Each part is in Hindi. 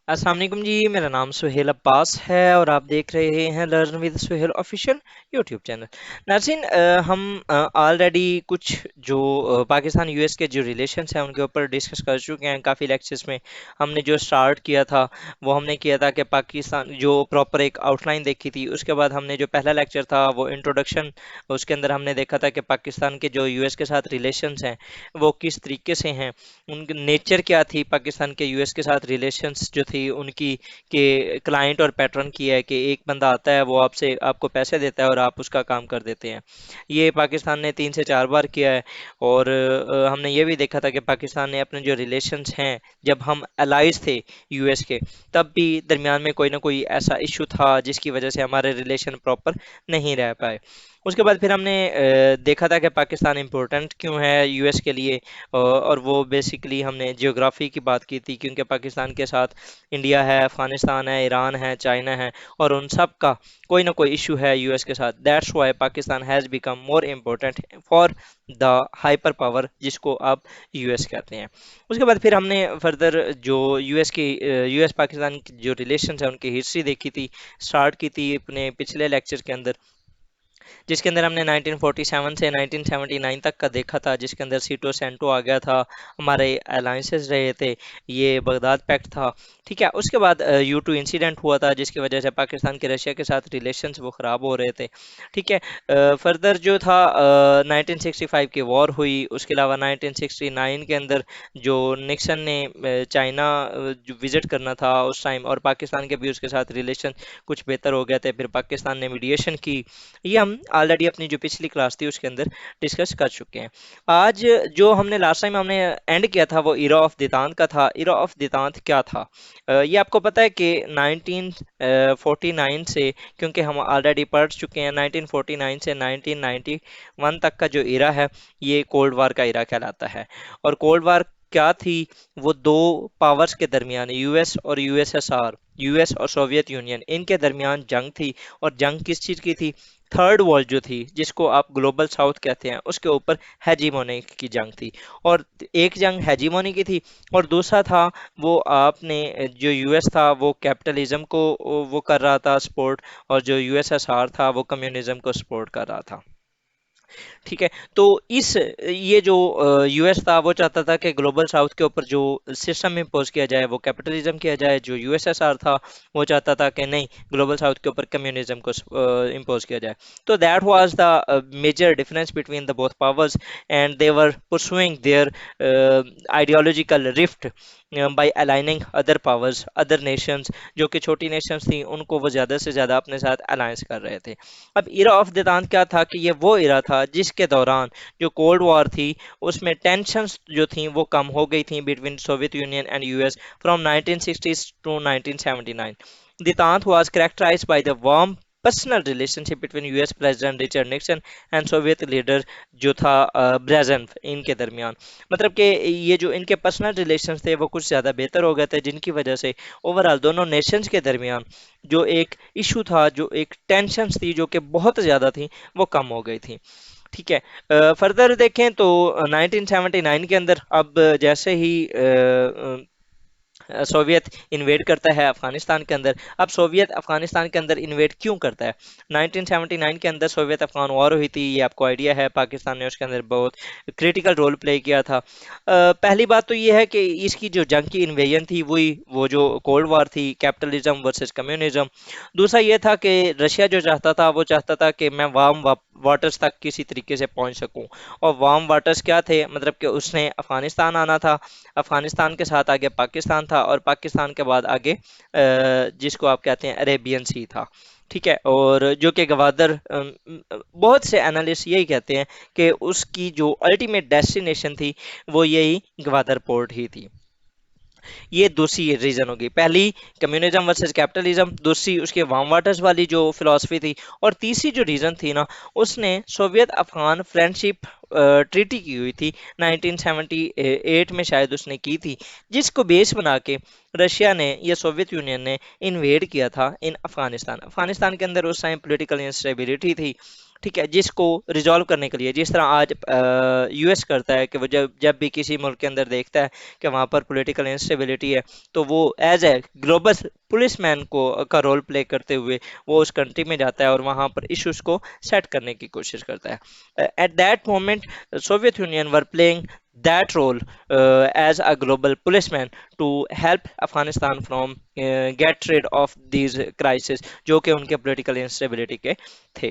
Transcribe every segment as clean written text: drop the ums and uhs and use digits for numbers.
अस्सलाम वालेकुम जी। मेरा नाम सुहेल अब्बास है और आप देख रहे हैं learn with Suhail official YouTube channel. नाज़रीन, हम ऑलरेडी कुछ जो पाकिस्तान यूएस के जो रिलेशंस हैं उनके ऊपर डिस्कस कर चुके हैं काफ़ी लेक्चर्स में। हमने जो स्टार्ट किया था वो हमने किया था कि पाकिस्तान जो प्रॉपर एक आउटलाइन देखी थी। उसके बाद हमने जो पहला लेक्चर था वो इंट्रोडक्शन, उसके अंदर हमने देखा था कि पाकिस्तान के जो यूएस के साथ रिलेशंस हैं वो किस तरीके से हैं, उनकी नेचर क्या थी, पाकिस्तान के यूएस के साथ रिलेशंस जो थी उनकी, के क्लाइंट और पैटर्न की है कि एक बंदा आता है वो आपसे आपको पैसे देता है और आप उसका काम कर देते हैं। ये पाकिस्तान ने 3 से 4 बार किया है। और हमने ये भी देखा था कि पाकिस्तान ने अपने जो रिलेशंस हैं, जब हम अलाइज थे यूएस के, तब भी दरमियान में कोई ना कोई ऐसा इशू था जिसकी वजह से हमारे रिलेशन प्रॉपर नहीं रह पाए। उसके बाद फिर हमने देखा था कि पाकिस्तान इम्पोर्टेंट क्यों है यूएस के लिए। और वो बेसिकली हमने जियोग्राफी की बात की थी, क्योंकि पाकिस्तान के साथ इंडिया है, अफगानिस्तान है, ईरान है, चाइना है, और उन सब का कोई ना कोई इशू है यूएस के साथ। That's why Pakistan has become more important for the hyper power जिसको आप यूएस कहते हैं। उसके बाद फिर हमने फर्दर जो यूएस पाकिस्तान की जो रिलेशन है उनकी हिस्ट्री देखी थी, स्टार्ट की थी अपने पिछले लेक्चर के अंदर, जिसके अंदर हमने 1947 से 1979 तक का देखा था, जिसके अंदर सीटो सेंटो आ गया था, हमारे अलायंसेस रहे थे, ये बगदाद पैक्ट था। ठीक है, उसके बाद U2 इंसिडेंट हुआ था जिसकी वजह से पाकिस्तान के रशिया के साथ रिलेशंस वो ख़राब हो रहे थे। ठीक है, फर्दर जो था 1965 की वॉर हुई। उसके अलावा 1969 के अंदर जो निक्सन ने चाइना जो विज़िट करना था उस टाइम, और पाकिस्तान के भी उसके साथ रिलेशन कुछ बेहतर हो गए थे, फिर पाकिस्तान ने मीडिएशन की। ये हम ऑलरेडी अपनी जो पिछली क्लास थी उसके अंदर डिस्कस कर चुके हैं। आज जो हमने लास्ट टाइम हमने एंड किया था वो इरा ऑफ दितांत का था। इरा ऑफ दितांत क्या था? ये आपको पता है कि 1949 से, क्योंकि हम ऑलरेडी पढ़ चुके हैं, 1949 से 1991 तक का जो इरा है ये कोल्ड वार का इरा कहलाता है। और कोल्ड वार क्या थी? वो दो पावर्स के दरमियान, यूएस और यूएसएसआर, यूएस और सोवियत यूनियन, इनके दरमियान जंग थी। और जंग किस चीज़ की थी? थर्ड वॉर जो थी, जिसको आप ग्लोबल साउथ कहते हैं, उसके ऊपर हेजीमोनी की जंग थी। और एक जंग हेजीमोनी की थी, और दूसरा था वो आपने जो यूएस था वो कैपिटलिज्म को वो कर रहा था सपोर्ट, और जो यूएसएसआर था वो कम्युनिज्म को सपोर्ट कर रहा था। ठीक है, तो इस ये जो यूएस था वो चाहता था कि ग्लोबल साउथ के ऊपर जो सिस्टम इम्पोज किया जाए वो कैपिटलिज्म किया जाए। जो यूएसएसआर था वो चाहता था कि नहीं, ग्लोबल साउथ के ऊपर कम्युनिज्म को इम्पोज किया जाए। तो that was the major difference between the both powers, and they were pursuing their ideological rift by aligning other powers, other nations. जो कि छोटी नेशंस थी उनको वो ज़्यादा से ज़्यादा अपने साथ अलायंस कर रहे थे। अब इरा ऑफ देदान क्या था कि ये वो इरा था जिसके दौरान जो कोल्ड वॉर थी उसमें टेंशन्स जो थी वो कम हो गई थी between Soviet Union and US from 1960s to 1979। Detente was characterized by the warm personal relationship between US president Richard Nixon and Soviet leader जो था ब्रेजनेव, इनके दरमियान। मतलब कि ये जो इनके पर्सनल रिलेशंस थे वो कुछ ज़्यादा बेहतर हो गए थे, जिनकी वजह से ओवरऑल दोनों नेशंस के दरमियान जो एक इशू था, जो एक टेंशन्स थी जो कि बहुत ज़्यादा थी, वो कम हो गई थी। ठीक है, फर्दर देखें तो 1979 के अंदर, अब जैसे ही सोवियत इन्वेड करता है अफगानिस्तान के अंदर। अब सोवियत अफगानिस्तान के अंदर इन्वेड क्यों करता है? 1979 के अंदर सोवियत अफगान वॉर हुई थी, ये आपको आइडिया है, पाकिस्तान ने उसके अंदर बहुत क्रिटिकल रोल प्ले किया था। पहली बात तो ये है कि इसकी जो जंग की इन्वेजन थी वही वो जो कोल्ड वॉर थी, कैपिटलिज्म वर्सेस कम्युनिज्म। दूसरा ये था कि रशिया जो चाहता था वो चाहता था कि मैं वार्म वाटर्स तक किसी तरीके से पहुंच सकूं। और वार्म वाटर्स क्या थे? मतलब कि उसने अफगानिस्तान आना था, अफगानिस्तान के साथ आगे पाकिस्तान था, और पाकिस्तान के बाद आगे जिसको आप कहते हैं अरेबियन सी था। ठीक है, और जो कि गवादर, बहुत से एनालिस्ट यही कहते हैं कि उसकी जो अल्टीमेट डेस्टिनेशन थी वो यही गवादर पोर्ट ही थी। ये दूसरी रीजन होगी। पहली कम्युनिज्म वर्सेस कैपिटलिज्म, दूसरी उसके वार्म वाटर्स वाली जो फिलॉसफी थी, और तीसरी जो रीजन थी ना, उसने सोवियत अफगान फ्रेंडशिप ट्रीटी की हुई थी 1978 में, शायद उसने की थी, जिसको बेस बना के रशिया ने या सोवियत यूनियन ने इन्वेड किया था इन अफगानिस्तान। अफगानिस्तान के अंदर उस टाइम पॉलिटिकल इंस्टेबिलिटी थी। ठीक है, जिसको रिजॉल्व करने के लिए जिस तरह आज यूएस करता है कि वो जब जब भी किसी मुल्क के अंदर देखता है कि वहाँ पर पॉलिटिकल इंस्टेबिलिटी है, तो वो एज ए ग्लोबल पुलिसमैन को का रोल प्ले करते हुए वो उस कंट्री में जाता है और वहाँ पर इश्यूज को सेट करने की कोशिश करता है। At that moment Soviet union were playing that role as a global policeman to help Afghanistan from get rid of these crises जो कि उनके political instability के थे।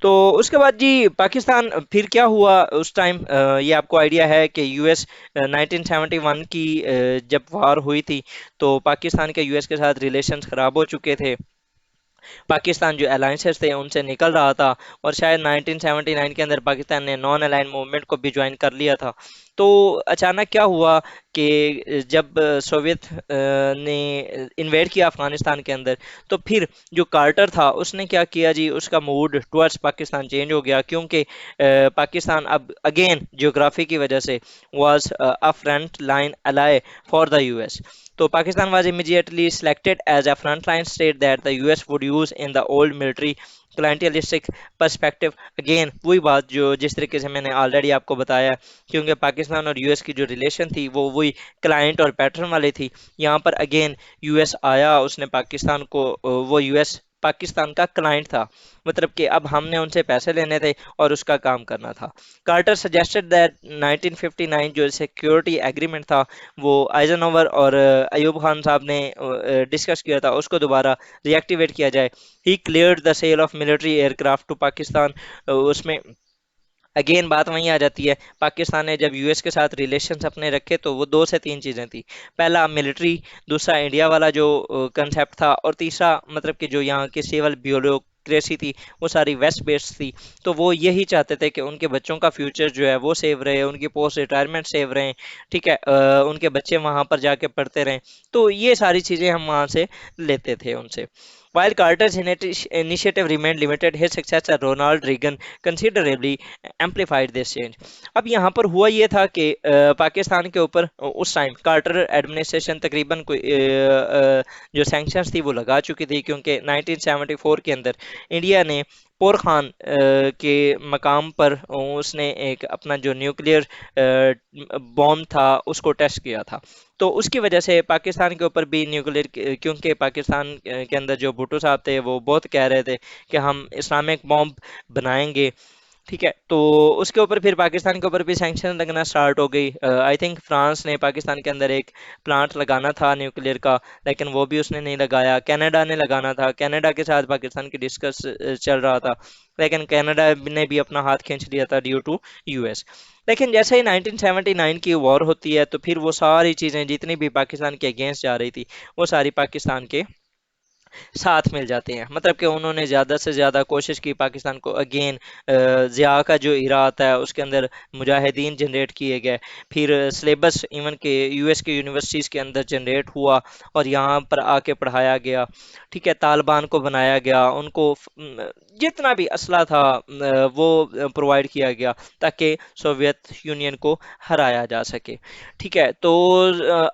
तो उसके बाद जी पाकिस्तान फिर क्या हुआ उस टाइम, ये आपको आइडिया है कि यूएस 1971 की जब वार हुई थी तो पाकिस्तान के यूएस के साथ रिलेशंस खराब हो चुके थे। पाकिस्तान जो अलायंसेस थे उनसे निकल रहा था और शायद 1979 के अंदर पाकिस्तान ने नॉन अलाइन मूवमेंट को भी ज्वाइन कर लिया था। तो अचानक क्या हुआ कि जब सोवियत ने इन्वेड किया अफगानिस्तान के अंदर, तो फिर जो कार्टर था उसने क्या किया जी, उसका मूड टुवर्ड्स पाकिस्तान चेंज हो गया, क्योंकि पाकिस्तान अब अगेन जियोग्राफी की वजह से was a front line ally for the US. तो Pakistan was immediately selected as a frontline state that the US would use in the old military clientelistic perspective। Again वही बात जो जिस तरीके से मैंने ऑलरेडी आपको बताया, क्योंकि पाकिस्तान और यूएस की जो रिलेशन थी वो वही क्लाइंट और पैटर्न वाली थी। यहाँ पर अगेन यूएस आया, उसने पाकिस्तान को वो यूएस पाकिस्तान का क्लाइंट था, मतलब कि अब हमने उनसे पैसे लेने थे और उसका काम करना था। कार्टर सजेस्टेड दैट 1959 जो सिक्योरिटी एग्रीमेंट था वो आइजनहोवर और अयूब खान साहब ने डिस्कस किया था, उसको दोबारा रिएक्टिवेट किया जाए। He cleared the sale of military aircraft to Pakistan. उसमें अगेन बात वहीं आ जाती है, पाकिस्तान ने जब यूएस के साथ रिलेशंस अपने रखे तो वो दो से तीन चीज़ें थी। पहला मिलिट्री, दूसरा इंडिया वाला जो कंसेप्ट था, और तीसरा मतलब कि जो यहाँ की सिविल ब्यूरोक्रेसी थी वो सारी वेस्ट बेस्ड थी। तो वो यही चाहते थे कि उनके बच्चों का फ्यूचर जो है वो सेव रहे, उनकी पोस्ट रिटायरमेंट सेव रहे, ठीक है, उनके बच्चे वहाँ पर जाके पढ़ते रहें। तो ये सारी चीज़ें हम वहाँ से लेते थे उनसे। While Carter's initiative remained limited, his successor Ronald Reagan considerably amplified this change। अब यहाँ पर हुआ ये था कि पाकिस्तान के ऊपर उस टाइम कार्टर एडमिनिस्ट्रेशन तकरीबन कोई जो सैंक्शंस थी वो लगा चुकी थी, क्योंकि 1974 के अंदर इंडिया ने पोर खान के मकाम पर उसने एक अपना जो न्यूक्लियर बॉम्ब था उसको टेस्ट किया था। तो उसकी वजह से पाकिस्तान के ऊपर भी न्यूक्लियर, क्योंकि पाकिस्तान के अंदर जो भुट्टो साहब थे वो बहुत कह रहे थे कि हम इस्लामिक बॉम्ब बनाएंगे, ठीक है, तो उसके ऊपर फिर पाकिस्तान के ऊपर भी सैंक्शन लगना स्टार्ट हो गई। आई थिंक फ्रांस ने पाकिस्तान के अंदर एक प्लांट लगाना था न्यूक्लियर का, लेकिन वो भी उसने नहीं लगाया। कनाडा ने लगाना था, कनाडा के साथ पाकिस्तान की डिस्कस चल रहा था, लेकिन कनाडा ने भी अपना हाथ खींच लिया था ड्यू टू यूएस। लेकिन जैसे ही 1979 की वॉर होती है तो फिर वो सारी चीज़ें जितनी भी पाकिस्तान के अगेंस्ट जा रही थी वो सारी पाकिस्तान के साथ मिल जाते हैं। मतलब कि उन्होंने ज़्यादा से ज़्यादा कोशिश की पाकिस्तान को अगेन, ज़िया का जो इरा आता है उसके अंदर मुजाहिदीन जनरेट किए गए, फिर सिलेबस इवन के यूएस के यूनिवर्सिटीज़ के अंदर जनरेट हुआ और यहाँ पर आके पढ़ाया गया, ठीक है, तालिबान को बनाया गया, उनको जितना भी असला था वो प्रोवाइड किया गया ताकि सोवियत यूनियन को हराया जा सके। ठीक है, तो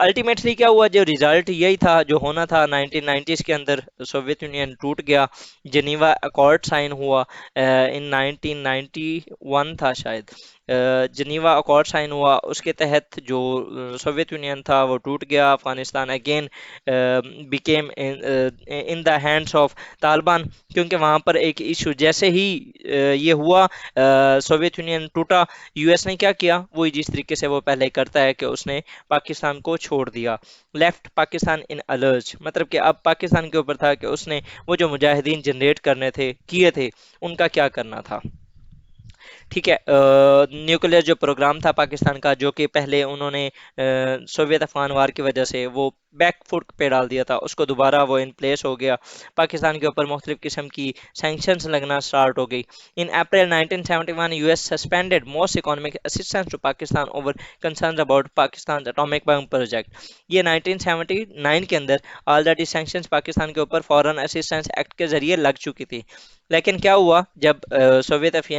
अल्टीमेटली क्या हुआ, जो रिजल्ट यही था जो होना था। 1990s के अंदर सोवियत यूनियन टूट गया, जिनीवा अकॉर्ड साइन हुआ इन 1991 था शायद, जिनीवा अकॉर्ड साइन हुआ, उसके तहत जो सोवियत यूनियन था वो टूट गया। Afghanistan again became in the hands of Taliban, क्योंकि वहाँ पर एक इशू जैसे ही ये हुआ, सोवियत यूनियन टूटा, यूएस ने क्या किया, वही जिस तरीके से वो पहले करता है कि उसने पाकिस्तान को छोड़ दिया, लेफ्ट पाकिस्तान इन अलर्ज। मतलब कि अब पाकिस्तान के ऊपर था कि उसने वो जो मुजाहिदीन जनरेट करने थे किए थे उनका क्या करना था। ठीक है, न्यूक्लियर जो प्रोग्राम था पाकिस्तान का, जो कि पहले उन्होंने सोवियत अफगान वार की वजह से वो बैक फुट पे डाल दिया था, उसको दोबारा वो इन प्लेस हो गया। पाकिस्तान के ऊपर मुख्तलिफ किस्म की सैंक्शंस लगना स्टार्ट हो गई। In April 1971 US suspended most economic assistance to Pakistan over concerns about Pakistan atomic bomb project. ये 1979 के अंदर ऑलरेडी सैंक्शंस पाकिस्तान के ऊपर फॉरेन असिस्टेंस एक्ट के जरिए लग चुकी थी, लेकिन क्या हुआ जब सोवियत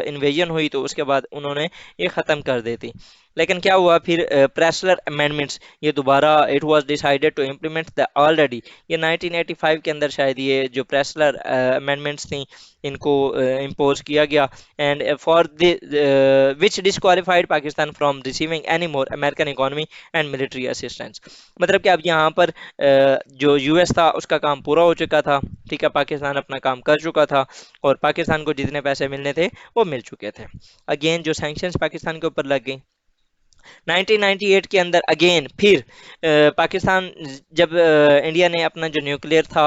इन्वेजन हुई तो उसके बाद उन्होंने ये ख़त्म कर दी थी। लेकिन क्या हुआ फिर प्रेसलर अमेंडमेंट्स, ये दोबारा it was decided to implement the already, ये 1985 के अंदर शायद ये जो प्रेसलर अमेंडमेंट्स थी इनको इम्पोज किया गया, and for the which disqualified Pakistan from receiving any more American economy and military assistance. मतलब कि अब यहाँ पर जो यूएस था उसका काम पूरा हो चुका था, ठीक है, पाकिस्तान अपना काम कर चुका था और पाकिस्तान को जितने पैसे मिलने थे वो मिल चुके थे। अगेन जो सैंक्शंस पाकिस्तान के ऊपर लग गई 1998 के अंदर, अगेन फिर पाकिस्तान, जब इंडिया ने अपना जो न्यूक्लियर था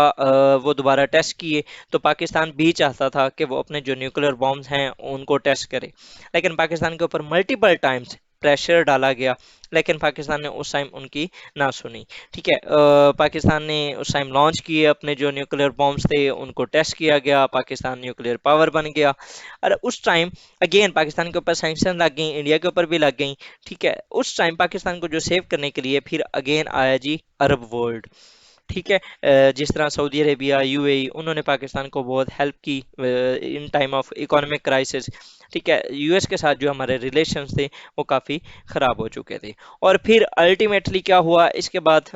वो दोबारा टेस्ट किए, तो पाकिस्तान भी चाहता था कि वो अपने जो न्यूक्लियर बॉम्ब्स हैं उनको टेस्ट करे, लेकिन पाकिस्तान के ऊपर मल्टीपल टाइम्स प्रेशर डाला गया, लेकिन पाकिस्तान ने उस टाइम उनकी ना सुनी। ठीक है, पाकिस्तान ने उस टाइम लॉन्च किए अपने जो न्यूक्लियर बॉम्ब्स थे, उनको टेस्ट किया गया, पाकिस्तान न्यूक्लियर पावर बन गया। और उस टाइम अगेन पाकिस्तान के ऊपर सैंक्शन लग गई, इंडिया के ऊपर भी लग गई। ठीक है, उस टाइम पाकिस्तान को जो सेव करने के लिए फिर अगेन आया जी अरब वर्ल्ड। ठीक है, जिस तरह सऊदी अरेबिया, यूएई, उन्होंने पाकिस्तान को बहुत हेल्प की in time of economic crisis. ठीक है, यूएस के साथ जो हमारे रिलेशंस थे वो काफ़ी ख़राब हो चुके थे। और फिर अल्टीमेटली क्या हुआ इसके बाद,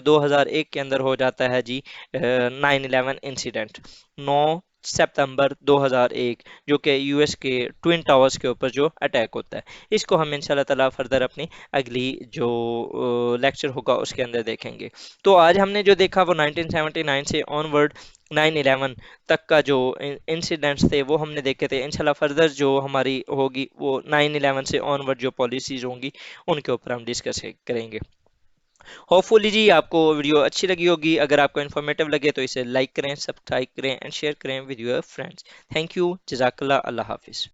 2001 के अंदर हो जाता है जी 9/11 इंसिडेंट, 9 सितंबर 2001, जो कि यूएस के ट्विन टावर्स के ऊपर जो अटैक होता है। इसको हम इंशाल्लाह ताला फर्दर अपनी अगली जो लेक्चर होगा उसके अंदर देखेंगे। तो आज हमने जो देखा वो 1979 से ऑनवर्ड 9/11 तक का जो इंसिडेंट्स थे वो हमने देखे थे। इंशाल्लाह फर्दर जो हमारी होगी वो 9/11 से ऑनवर्ड जो पॉलिसीज होंगी उनके ऊपर हम डिस्कस करेंगे। होपफुली जी आपको वीडियो अच्छी लगी होगी। अगर आपको इन्फॉर्मेटिव लगे तो इसे लाइक करें, सब्सक्राइब करें एंड शेयर करें with your friends. Thank you, जजाकल्ला, अल्लाह हाफिज़।